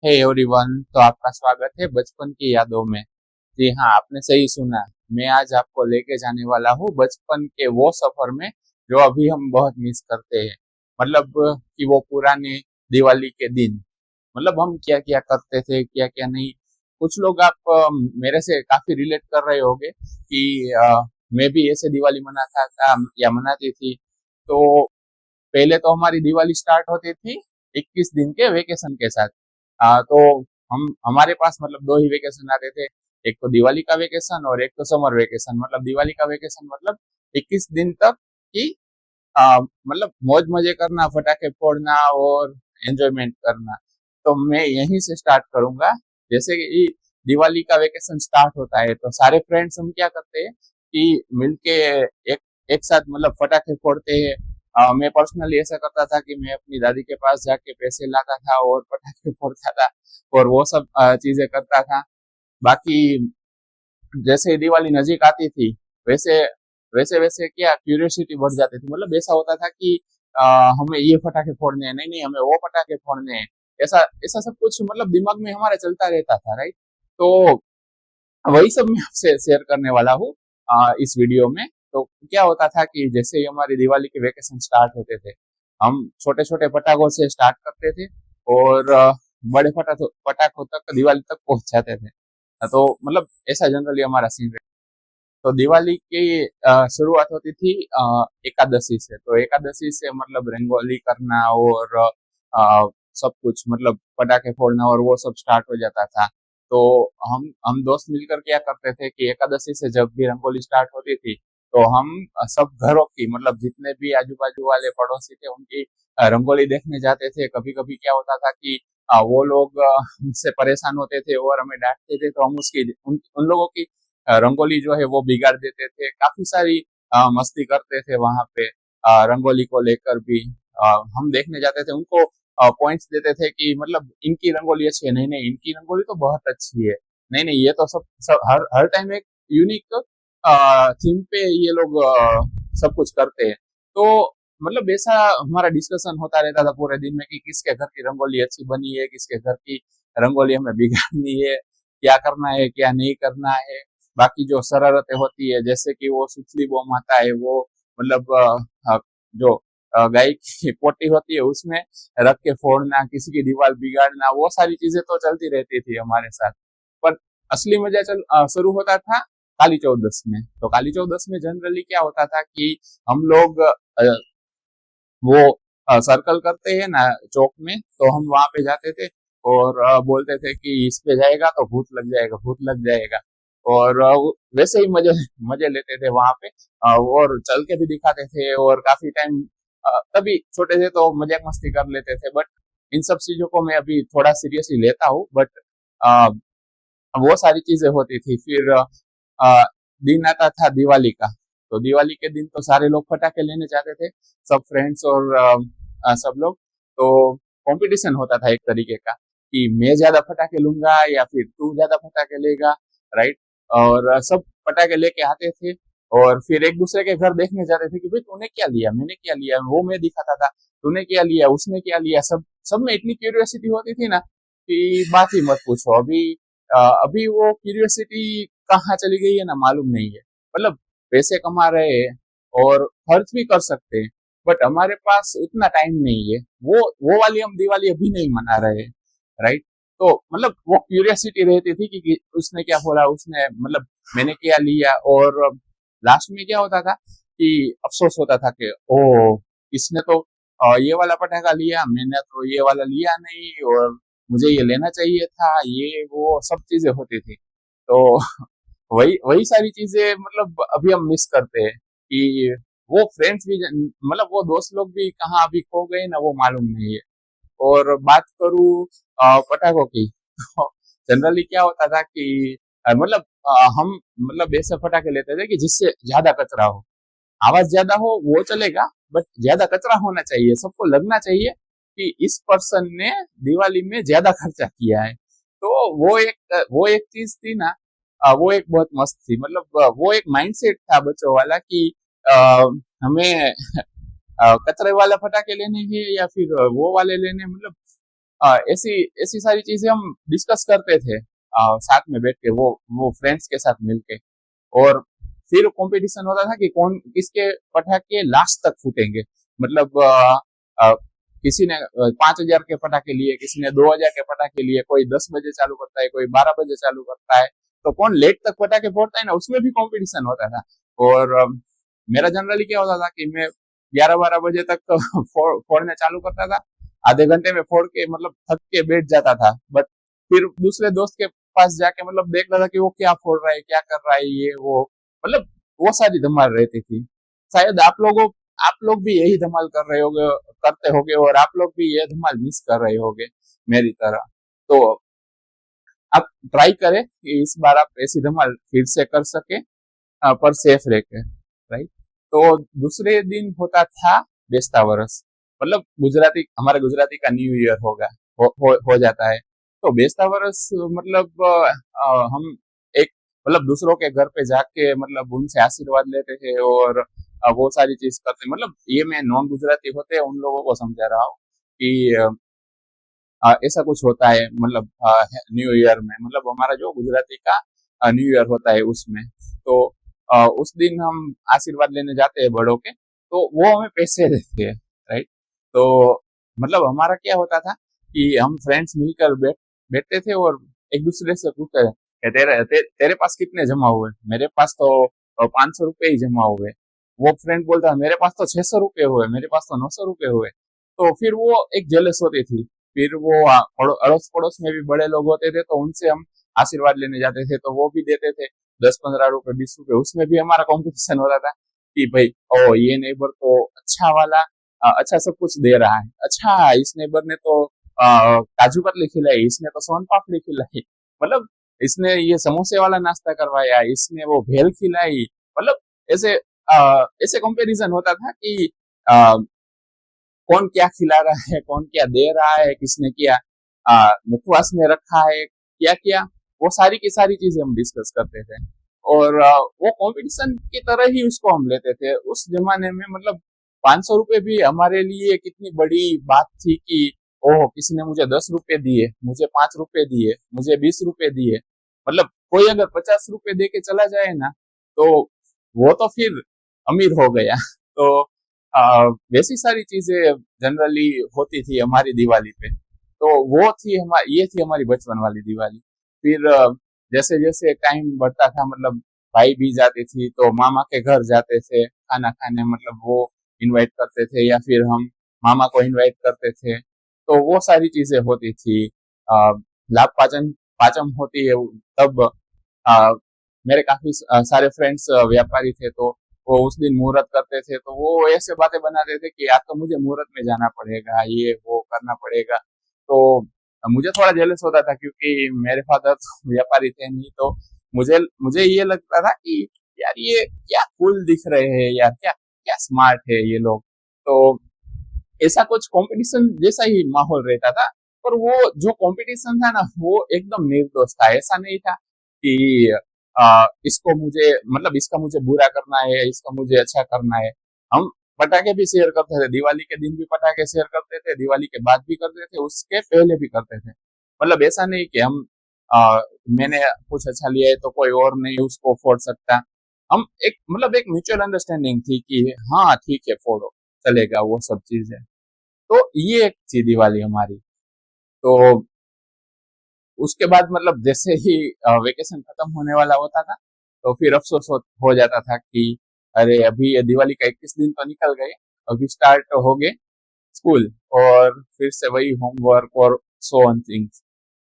Hey everyone, तो आपका स्वागत है बचपन की यादों में। जी हाँ, आपने सही सुना। मैं आज आपको लेके जाने वाला हूँ बचपन के वो सफर में जो अभी हम बहुत मिस करते हैं। मतलब कि वो पुराने दिवाली के दिन, मतलब हम क्या क्या करते थे, क्या क्या नहीं। कुछ लोग आप मेरे से काफी रिलेट कर रहे होंगे कि मैं भी ऐसे दिवाली मनाता था या मनाती थी। तो पहले तो हमारी दिवाली स्टार्ट होती थी 21 दिन के वेकेशन के साथ। तो हम हमारे पास मतलब दो ही वेकेशन आते थे। एक तो दिवाली का वेकेशन और एक तो समर वेकेशन। मतलब दिवाली का वेकेशन मतलब 21 दिन तक की मतलब मौज मजे करना, फटाखे फोड़ना और एंजॉयमेंट करना। तो मैं यहीं से स्टार्ट करूंगा। जैसे कि दिवाली का वेकेशन स्टार्ट होता है तो सारे फ्रेंड्स हम क्या करते हैं कि मिलके एक एक साथ मतलब फटाखे फोड़ते हैं। मैं पर्सनली ऐसा करता था कि मैं अपनी दादी के पास जाके पैसे लाता था और पटाखे फोड़ता था और वो सब चीजें करता था। बाकी जैसे ही दिवाली नजीक आती थी वैसे वैसे वैसे क्या क्यूरियोसिटी बढ़ जाती थी। मतलब ऐसा होता था कि हमें ये पटाखे फोड़ने हैं, नहीं नहीं हमें वो पटाखे फोड़ने हैं। ऐसा ऐसा सब कुछ मतलब दिमाग में हमारे चलता रहता था, राइट। तो वही सब मैं आपसे शेयर करने वाला हूँ इस वीडियो में। तो क्या होता था कि जैसे ही हमारी दिवाली के वेकेशन स्टार्ट होते थे, हम छोटे छोटे पटाखों से स्टार्ट करते थे और बड़े पटाखों तक दिवाली तक पहुंच जाते थे। तो मतलब ऐसा जनरली हमारा सीन रहता। तो दिवाली की शुरुआत होती थी एकादशी से। तो एकादशी से मतलब रंगोली करना और सब कुछ मतलब पटाखे फोड़ना और वो सब स्टार्ट हो जाता था। तो हम दोस्त मिलकर क्या करते थे कि एकादशी से जब भी रंगोली स्टार्ट होती थी तो हम सब घरों की मतलब जितने भी आजू बाजू वाले पड़ोसी थे उनकी रंगोली देखने जाते थे। कभी कभी क्या होता था कि वो लोग हमसे परेशान होते थे और हमें डांटते थे तो हम उन लोगों की रंगोली जो है वो बिगाड़ देते थे। काफी सारी मस्ती करते थे वहां पे। रंगोली को लेकर भी हम देखने जाते थे, उनको पॉइंट्स देते थे कि मतलब इनकी रंगोली अच्छी है, नहीं नहीं इनकी रंगोली तो बहुत अच्छी है, नहीं नहीं ये तो सब हर टाइम एक यूनिक थीम पे ये लोग सब कुछ करते हैं। तो मतलब ऐसा हमारा डिस्कशन होता रहता था पूरे दिन में कि किसके घर की रंगोली अच्छी बनी है, किसके घर की रंगोली हमें बिगाड़नी है, क्या करना है क्या नहीं करना है। बाकी जो शरारतें होती है जैसे कि वो सुतली बम आता है, वो मतलब जो गाय की पोटी होती है उसमें रख के फोड़ना, किसी की दीवार बिगाड़ना, वो सारी चीजें तो चलती रहती थी हमारे साथ। पर असली मजा शुरू होता था काली चौदस में। तो काली चौदस में जनरली क्या होता था कि हम लोग वो सर्कल करते हैं ना चौक में, तो हम वहां पे जाते थे और बोलते थे कि इस पे जाएगा तो भूत लग जाएगा, भूत लग जाएगा। और वैसे ही मजे मजे लेते थे वहां पे। और चल के भी दिखाते थे और काफी टाइम तभी छोटे थे तो मजाक मस्ती कर लेते थे। बट इन सब चीजों को मैं अभी थोड़ा सीरियसली लेता हूँ। बट वो सारी चीजें होती थी। फिर दिन आता था दिवाली का। तो दिवाली के दिन तो सारे लोग पटाखे लेने जाते थे, सब फ्रेंड्स और सब लोग। तो कंपटीशन होता था एक तरीके का कि मैं ज्यादा पटाखे लूंगा या फिर तू ज्यादा पटाखे लेगा, राइट। और सब पटाखे लेके आते थे और फिर एक दूसरे के घर देखने जाते थे कि भाई तूने क्या लिया, मैंने क्या लिया, वो मैं दिखाता था, तूने क्या लिया, उसने क्या लिया। सब सब में इतनी क्यूरियोसिटी होती थी ना कि बात ही मत पूछो। अभी वो क्यूरियोसिटी कहाँ चली गई है ना मालूम नहीं है। मतलब पैसे कमा रहे हैं और खर्च भी कर सकते हैं, बट हमारे पास उतना टाइम नहीं है। वो वाली हम दिवाली अभी नहीं मना रहे, राइट। तो मतलब वो क्यूरियोसिटी रहती थी कि उसने क्या बोला, उसने मतलब मैंने क्या लिया। और लास्ट में क्या होता था कि अफसोस होता था कि ओ इसने तो ये वाला पटाखा लिया, मैंने तो ये वाला लिया नहीं, और मुझे ये लेना चाहिए था, ये वो सब चीजें होती थी। तो वही वही सारी चीजें मतलब अभी हम मिस करते हैं कि वो फ्रेंड्स भी मतलब वो दोस्त लोग भी कहाँ अभी खो गए ना वो मालूम नहीं है। और बात करूँ पटाखों की तो जनरली क्या होता था कि मतलब हम मतलब ऐसे पटाखे लेते थे कि जिससे ज्यादा कचरा हो, आवाज ज्यादा हो वो चलेगा, बट ज्यादा कचरा होना चाहिए, सबको लगना चाहिए कि इस पर्सन ने दिवाली में ज्यादा खर्चा किया है। तो वो एक चीज थी ना। वो एक बहुत मस्त थी। मतलब वो एक माइंडसेट था बच्चों वाला कि अ, हमें कचरे वाला पटाखे लेने हैं या फिर वो वाले लेने हैं। मतलब ऐसी ऐसी सारी चीजें हम डिस्कस करते थे साथ में बैठ के, वो फ्रेंड्स के साथ मिलके। और फिर कंपटीशन होता था कि कौन किसके पटाखे लास्ट तक फूटेंगे। मतलब किसी ने 5,000 के पटाखे लिए, किसी ने 2,000 के पटाखे लिए, कोई 10 बजे चालू करता है, कोई 12 बजे चालू करता है। तो कौन लेट तक पटाखे फोड़ता है ना, उसमें भी कंपटीशन होता था। और मेरा जनरली क्या होता था कि मैं 11-12 बजे तक फोड़ने चालू करता था, आधे घंटे में फोड़ के मतलब थक के बैठ जाता था। बट फिर दूसरे दोस्त के पास जाके मतलब देख रहा था कि वो क्या फोड़ रहा है, क्या कर रहा है, ये वो, मतलब वो सारी धमाल रहती थी। शायद आप लोग भी यही धमाल कर रहे होगे, करते होगे, और आप लोग भी ये धमाल मिस कर रहे होगे मेरी तरह। तो आप ट्राई करें कि इस बार आप ऐसी धमाल फिर से कर सके, पर सेफ रह के, राइट। तो दूसरे दिन होता था बेस्ता वरस। मतलब गुजराती, हमारे गुजराती का न्यू ईयर होगा, हो जाता है। तो बेस्ता वरस मतलब हम एक मतलब दूसरों के घर पे जाके मतलब उनसे आशीर्वाद लेते थे, और वो सारी चीज करते। मतलब ये मैं नॉन गुजराती होते हैं उन लोगों को समझा रहा हूँ कि ऐसा कुछ होता है। मतलब न्यू ईयर में, मतलब हमारा जो गुजराती का न्यू ईयर होता है उसमें, तो उस दिन हम आशीर्वाद लेने जाते हैं बड़ों के, तो वो हमें पैसे देते हैं, राइट। तो मतलब हमारा क्या होता था कि हम फ्रेंड्स मिलकर बैठते थे और एक दूसरे से पूछते थे कि तेरे पास कितने जमा हुए। मेरे पास तो 500 रुपये ही जमा हुए। वो फ्रेंड बोलता मेरे पास तो 600 रुपये हुए, मेरे पास तो 900 रुपये हुए। तो फिर वो एक जेलस होती थी। फिर वो अड़ोस पड़ोस में भी बड़े लोग होते थे, तो उनसे हम आशीर्वाद लेने जाते थे, तो वो भी देते थे 10-15 रुपए, 20 रुपए। उसमें भी हमारा कंपटीशन होता था कि भाई ओ ये नेबर तो अच्छा वाला अच्छा सब कुछ दे रहा है, अच्छा इस नेबर ने तो काजू कतली खिलाई, इसने तो सोन पापड़ी खिलाई, मतलब इसने ये समोसे वाला नाश्ता करवाया, इसने वो भेल खिलाई। मतलब ऐसे ऐसे कंपैरिजन होता था कि कौन क्या खिला रहा है, कौन क्या दे रहा है, किसने क्या मुखवास में रखा है, क्या क्या, वो सारी की सारी चीजें हम डिस्कस करते थे। और वो कंपटीशन की तरह ही उसको हम लेते थे उस जमाने में। मतलब 500 रुपये भी हमारे लिए कितनी बड़ी बात थी कि ओह किसी ने मुझे 10 रुपये दिए, मुझे 5 रुपये दिए, मुझे 20 रुपये दिए। मतलब कोई अगर 50 रुपये दे के चला जाए ना, तो वो तो फिर अमीर हो गया। तो वैसी सारी चीजें जनरली होती थी हमारी दिवाली पे। तो वो थी हमारी, ये थी हमारी बचपन वाली दिवाली। फिर जैसे जैसे टाइम बढ़ता था, मतलब भाई भी जाती थी, तो मामा के घर जाते थे खाना खाने, मतलब वो इनवाइट करते थे या फिर हम मामा को इनवाइट करते थे। तो वो सारी चीजें होती थी। लाभ पाचन पाचम होती है तब। आ, मेरे काफी सारे फ्रेंड्स व्यापारी थे, तो वो उस दिन मुहूर्त करते थे, तो वो ऐसे बातें बनाते थे कि आज तो मुझे मुहूर्त में जाना पड़ेगा, ये वो करना पड़ेगा। तो मुझे थोड़ा जेलस होता था क्योंकि मेरे फादर तो व्यापारी थे नहीं। तो मुझे मुझे ये लगता था कि यार ये क्या कूल दिख रहे हैं यार, क्या क्या स्मार्ट है ये लोग। तो ऐसा कुछ कंपटीशन जैसा ही माहौल रहता था। पर वो जो कंपटीशन था ना, वो एकदम निर्दोष था। ऐसा नहीं था कि इसको मुझे मतलब इसका मुझे बुरा करना है, इसका मुझे अच्छा करना है। हम पटाखे भी शेयर करते थे, दिवाली के दिन भी पटाखे शेयर करते थे, दिवाली के बाद भी करते थे, उसके पहले भी करते थे। मतलब ऐसा नहीं कि हम मैंने कुछ अच्छा लिया है तो कोई और नहीं उसको फोड़ सकता। हम एक मतलब एक म्यूचुअल अंडरस्टैंडिंग थी कि हाँ ठीक है फोड़ो, चलेगा, वो सब चीजें। तो ये एक थी दिवाली हमारी। तो उसके बाद मतलब जैसे ही वेकेशन खत्म होने वाला होता था, तो फिर अफसोस हो जाता था कि अरे अभी ये दिवाली का 21 दिन तो निकल गए, अभी स्टार्ट हो गए स्कूल, और फिर से वही होमवर्क और सो ऑन थिंग्स।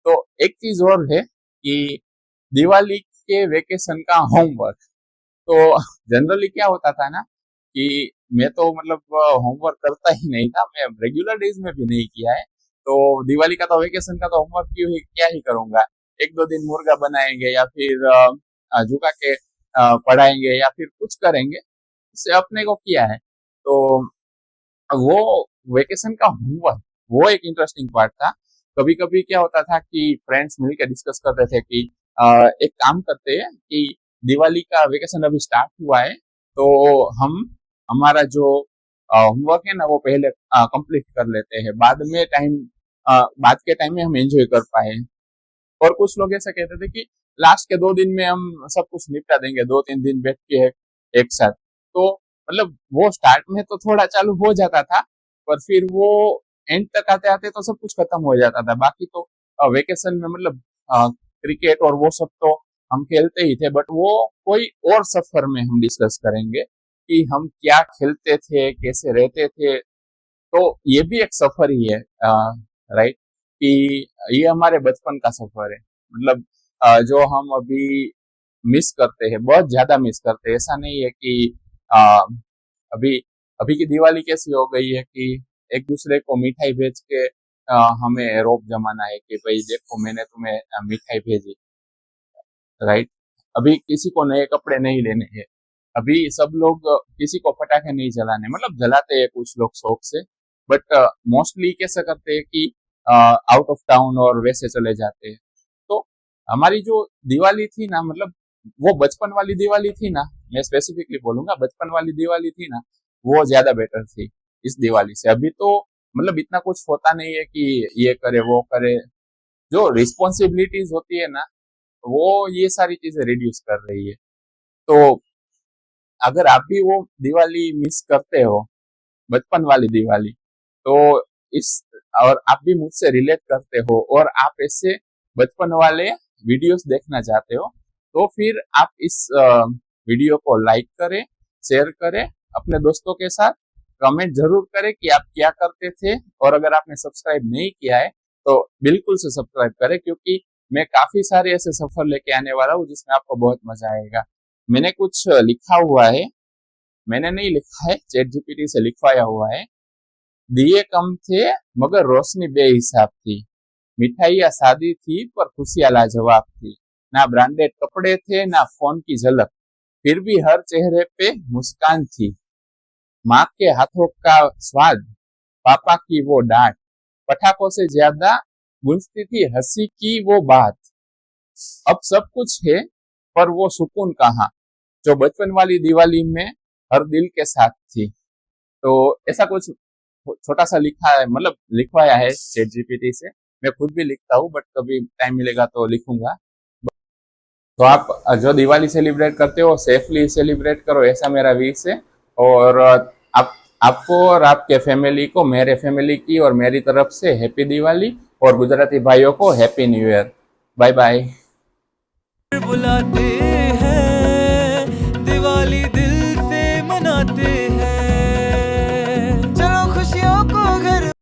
तो एक चीज और है कि दिवाली के वेकेशन का होमवर्क, तो जनरली क्या होता था ना कि मैं तो मतलब होमवर्क करता ही नहीं था, मैं रेगुलर डेज में भी नहीं किया है। तो दिवाली का तो वेकेशन का तो होमवर्क क्यों ही क्या ही करूंगा। एक दो दिन मुर्गा बनाएंगे या फिर झुका के पढ़ाएंगे या फिर कुछ करेंगे, इससे अपने को किया है। तो वो वेकेशन का होमवर्क, वो एक इंटरेस्टिंग पार्ट था। कभी कभी क्या होता था कि फ्रेंड्स मिलकर डिस्कस करते थे कि एक काम करते हैं कि दिवाली का वेकेशन अभी स्टार्ट हुआ है, तो हम हमारा जो होमवर्क है ना वो पहले कंप्लीट कर लेते हैं, बाद में टाइम बाद के टाइम में हम एंजॉय कर पाए। और कुछ लोग ऐसा कहते थे कि लास्ट के 2 दिन में हम सब कुछ निपटा देंगे, 2-3 दिन बैठ के एक साथ। तो मतलब वो स्टार्ट में तो थोड़ा चालू हो जाता था, पर फिर वो एंड तक आते आते तो सब कुछ खत्म हो जाता था। बाकी तो वेकेशन में मतलब क्रिकेट और वो सब तो हम खेलते ही थे, बट वो कोई और सफर में हम डिस्कस करेंगे कि हम क्या खेलते थे, कैसे रहते थे। तो ये भी एक सफर ही है, राइट, कि ये हमारे बचपन का सफर है। मतलब जो हम अभी मिस करते हैं, बहुत ज्यादा मिस करते हैं। ऐसा नहीं है कि अ, अभी अभी की दिवाली कैसी हो गई है कि एक दूसरे को मिठाई भेज के हमें रोब जमाना है कि भाई देखो मैंने तुम्हें मिठाई भेजी, राइट। अभी किसी को नए कपड़े नहीं लेने हैं, अभी सब लोग किसी को पटाखे नहीं जलाने, मतलब जलाते हैं कुछ लोग शौक से, बट मोस्टली कैसे करते हैं कि आउट ऑफ टाउन और वैसे चले जाते हैं। तो हमारी जो दिवाली थी ना, मतलब वो बचपन वाली दिवाली थी ना, मैं स्पेसिफिकली बोलूंगा बचपन वाली दिवाली थी ना, वो ज्यादा बेटर थी इस दिवाली से। अभी तो मतलब इतना कुछ होता नहीं है कि ये करे वो करे, जो रिस्पॉन्सिबिलिटीज होती है ना, वो ये सारी चीजें रिड्यूस कर रही है। तो अगर आप भी वो दिवाली मिस करते हो, बचपन वाली दिवाली, तो इस और आप भी मुझसे रिलेट करते हो और आप ऐसे बचपन वाले वीडियोस देखना चाहते हो, तो फिर आप इस वीडियो को लाइक करें, शेयर करें अपने दोस्तों के साथ, कमेंट जरूर करें कि आप क्या करते थे, और अगर आपने सब्सक्राइब नहीं किया है तो बिल्कुल से सब्सक्राइब करें, क्योंकि मैं काफी सारे ऐसे सफर लेके आने वाला हूँ जिसमें आपको बहुत मजा आएगा। मैंने कुछ लिखा हुआ है, मैंने नहीं लिखा है, चैट जीपीटी से लिखवाया हुआ है। दिए कम थे मगर रोशनी बेहिसाब थी, मिठाइयाँ सादी थी पर खुशियाँ लाजवाब थी, ना ब्रांडेड कपड़े थे ना फोन की झलक, फिर भी हर चेहरे पे मुस्कान थी, माँ के हाथों का स्वाद, पापा की वो डांट, पटाखों से ज्यादा गूंजती थी हंसी की वो बात। अब सब कुछ है पर वो सुकून कहाँ जो बचपन वाली दिवाली में हर दिल के साथ थी। तो ऐसा कुछ छोटा सा लिखा है, मतलब लिखवाया है चैट जीपीटी से। मैं खुद भी लिखता हूँ, बट कभी टाइम मिलेगा तो लिखूंगा। तो आप जो दिवाली सेलिब्रेट करते हो सेफली सेलिब्रेट करो, ऐसा मेरा विश है। और आप आपको और आपके फैमिली को मेरे फैमिली की और मेरी तरफ से हैप्पी दिवाली, और गुजराती भाइयों को happy new year. Bye bye. बुलाते हैं दिवाली दिल से मनाते हैं।